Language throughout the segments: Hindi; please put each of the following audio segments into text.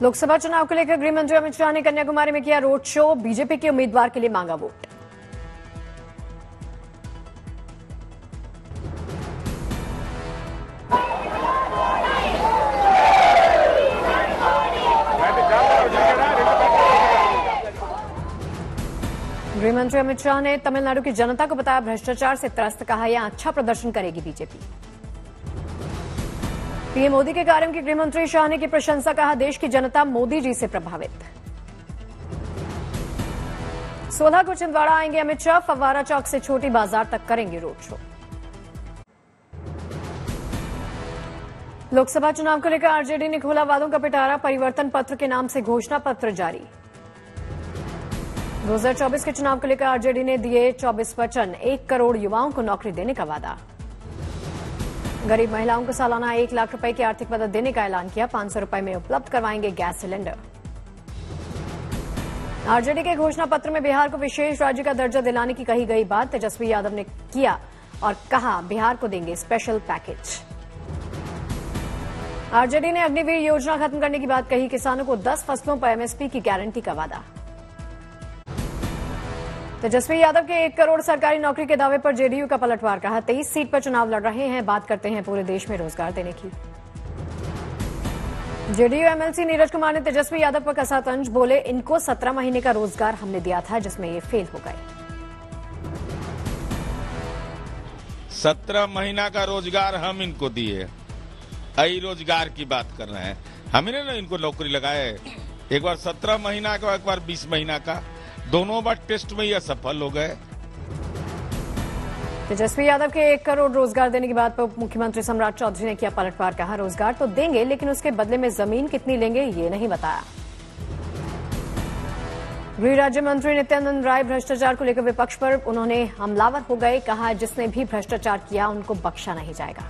लोकसभा चुनाव को लेकर गृह मंत्री अमित शाह ने कन्याकुमारी में किया रोड शो। बीजेपी के उम्मीदवार के लिए मांगा वोट। गृह मंत्री अमित शाह ने तमिलनाडु की जनता को बताया भ्रष्टाचार से त्रस्त, कहा यहां अच्छा प्रदर्शन करेगी बीजेपी। पीएम मोदी के कार्यों की गृह मंत्री शाह ने की प्रशंसा, कहा देश की जनता मोदी जी से प्रभावित। 16 को छिंदवाड़ा आएंगे अमित शाह, फव्वारा चौक से छोटी बाजार तक करेंगे रोड शो। लोकसभा चुनाव को लेकर आरजेडी ने खोला वादों का पिटारा, परिवर्तन पत्र के नाम से घोषणा पत्र जारी। 2024 के चुनाव को लेकर आरजेडी ने दिए 24 वचन, 1 करोड़ युवाओं को नौकरी देने का वादा। गरीब महिलाओं को सालाना 1 लाख रुपए की आर्थिक मदद देने का ऐलान किया, 500 रुपए में उपलब्ध करवाएंगे गैस सिलेंडर। आरजेडी के घोषणा पत्र में बिहार को विशेष राज्य का दर्जा दिलाने की कही गई बात तेजस्वी यादव ने किया और कहा बिहार को देंगे स्पेशल पैकेज। आरजेडी ने अग्निवीर योजना खत्म करने की बात कही, किसानों को 10 फसलों पर एमएसपी की गारंटी का वादा। तेजस्वी यादव के 1 करोड़ सरकारी नौकरी के दावे पर जेडीयू का पलटवार, कहा 23 सीट पर चुनाव लड़ रहे हैं, बात करते हैं पूरे देश में रोजगार देने की। जेडीयू एमएलसी नीरज कुमार ने तेजस्वी यादव पर कसा तंज, बोले इनको 17 महीने का रोजगार हमने दिया था जिसमें ये फेल हो गए। 17 महीना का रोजगार हम इनको दिए, आई रोजगार की बात कर रहे हैं। हमने ना इनको नौकरी लगाए, एक बार 17 महीना का, एक बार 20 महीना का, दोनों बार टेस्ट में ये असफल हो गए। तेजस्वी यादव के 1 करोड़ रोजगार देने की बात पर उप मुख्यमंत्री सम्राट चौधरी ने किया पलटवार, कहा रोजगार तो देंगे लेकिन उसके बदले में जमीन कितनी लेंगे ये नहीं बताया। गृह राज्य मंत्री नित्यानंद राय भ्रष्टाचार को लेकर विपक्ष पर, उन्होंने हमलावर हो गए, कहा जिसने भी भ्रष्टाचार किया उनको बख्शा नहीं जाएगा।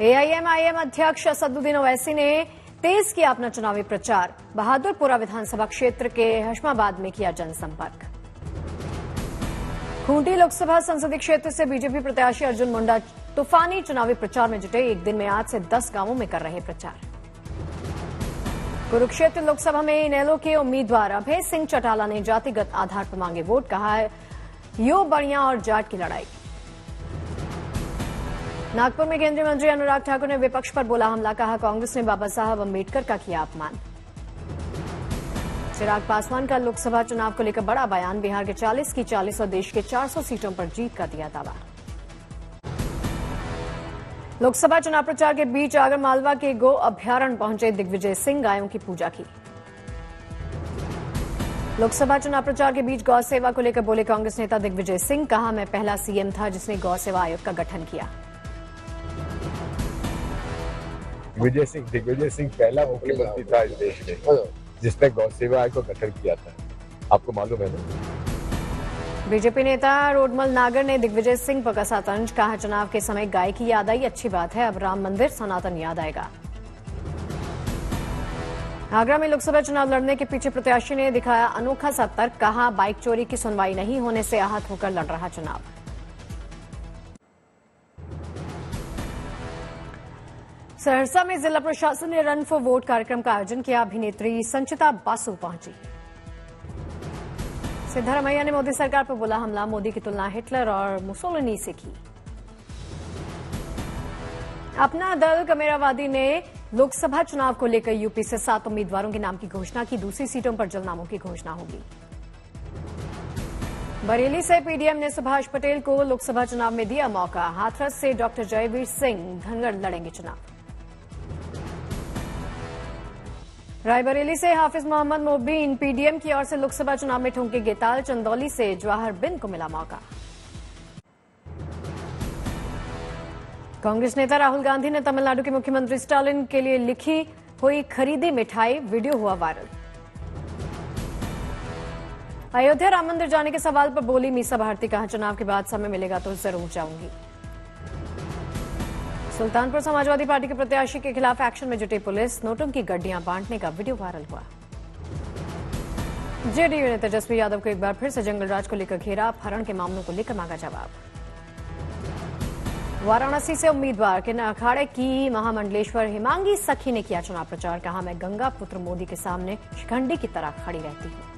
एआईएमआईएम अध्यक्ष असदुद्दीन ओवैसी ने तेज किया अपना चुनावी प्रचार, बहादुरपुरा विधानसभा क्षेत्र के हशमाबाद में किया जनसंपर्क। खूंटी लोकसभा संसदीय क्षेत्र से बीजेपी प्रत्याशी अर्जुन मुंडा तूफानी चुनावी प्रचार में जुटे, एक दिन में 8 से 10 गांवों में कर रहे प्रचार। कुरुक्षेत्र लोकसभा में इनेलो के उम्मीदवार अभय सिंह चौटाला ने जातिगत आधार पर मांगे वोट, कहा यो बढ़िया और जाट की लड़ाई। नागपुर में केंद्रीय मंत्री अनुराग ठाकुर ने विपक्ष पर बोला हमला, कहा कांग्रेस ने बाबा साहब अम्बेडकर का किया अपमान। चिराग पासवान का लोकसभा चुनाव को लेकर बड़ा बयान, बिहार के 40 की 40 और देश के 400 सीटों पर जीत का दिया दावा। लोकसभा चुनाव प्रचार के बीच आगर मालवा के गो अभ्यारण्य पहुंचे दिग्विजय सिंह, गायों की पूजा की। लोकसभा चुनाव प्रचार के बीच गौ सेवा को लेकर बोले कांग्रेस नेता दिग्विजय सिंह, कहा मैं पहला सीएम था जिसने गौ सेवा आयोग का गठन किया। दिग्विजय सिंह पहला मुख्यमंत्री था इस देश में जिसने गौ सेवा आयोग का गठन किया था, आपको मालूम है ना। बीजेपी नेता रोडमल नागर ने दिग्विजय सिंह पर कसा तंज, कहा चुनाव के समय गाय की याद आई, अच्छी बात है, अब राम मंदिर सनातन याद आएगा। आगरा में लोकसभा चुनाव लड़ने के पीछे प्रत्याशी ने दिखाया अनोखा सा तर्क, कहा बाइक चोरी की सुनवाई नहीं होने से आहत होकर लड़ रहा चुनाव। सहरसा में जिला प्रशासन ने रन फॉर वोट कार्यक्रम का आयोजन किया, अभिनेत्री संचिता बासु पहुंची। सिद्धारमैया ने मोदी सरकार पर बोला हमला, मोदी की तुलना हिटलर और मुसोलिनी से की। अपना दल कमेरावादी ने लोकसभा चुनाव को लेकर यूपी से 7 उम्मीदवारों के नाम की घोषणा की, दूसरी सीटों पर जल्द नामों की घोषणा होगी। बरेली से पीडीएम ने सुभाष पटेल को लोकसभा चुनाव में दिया मौका, हाथरस से डॉक्टर जयवीर सिंह धनगढ़ लड़ेंगे चुनाव। रायबरेली से हाफिज मोहम्मद मोबीन पीडीएम की ओर से लोकसभा चुनाव में ठोंकेंगे ताल, चंदौली से जवाहर बिन को मिला मौका। कांग्रेस नेता राहुल गांधी ने तमिलनाडु के मुख्यमंत्री स्टालिन के लिए लिखी हुई खरीदी मिठाई, वीडियो हुआ वायरल। अयोध्या राम मंदिर जाने के सवाल पर बोली मीसा भारती, कहा चुनाव के बाद समय मिलेगा तो जरूर जाऊंगी। सुल्तानपुर समाजवादी पार्टी के प्रत्याशी के खिलाफ एक्शन में जुटी पुलिस, नोटों की गड्डियां बांटने का वीडियो वायरल हुआ। जेडीयू ने तेजस्वी यादव को एक बार फिर से जंगल राज को लेकर घेरा, अपहरण के मामलों को लेकर मांगा जवाब। वाराणसी से उम्मीदवार के अखाड़े की महामंडलेश्वर हिमांगी सखी ने किया चुनाव प्रचार। कहा, मैं गंगा पुत्र मोदी के सामने शिखंडी की तरह खड़ी रहती हूं।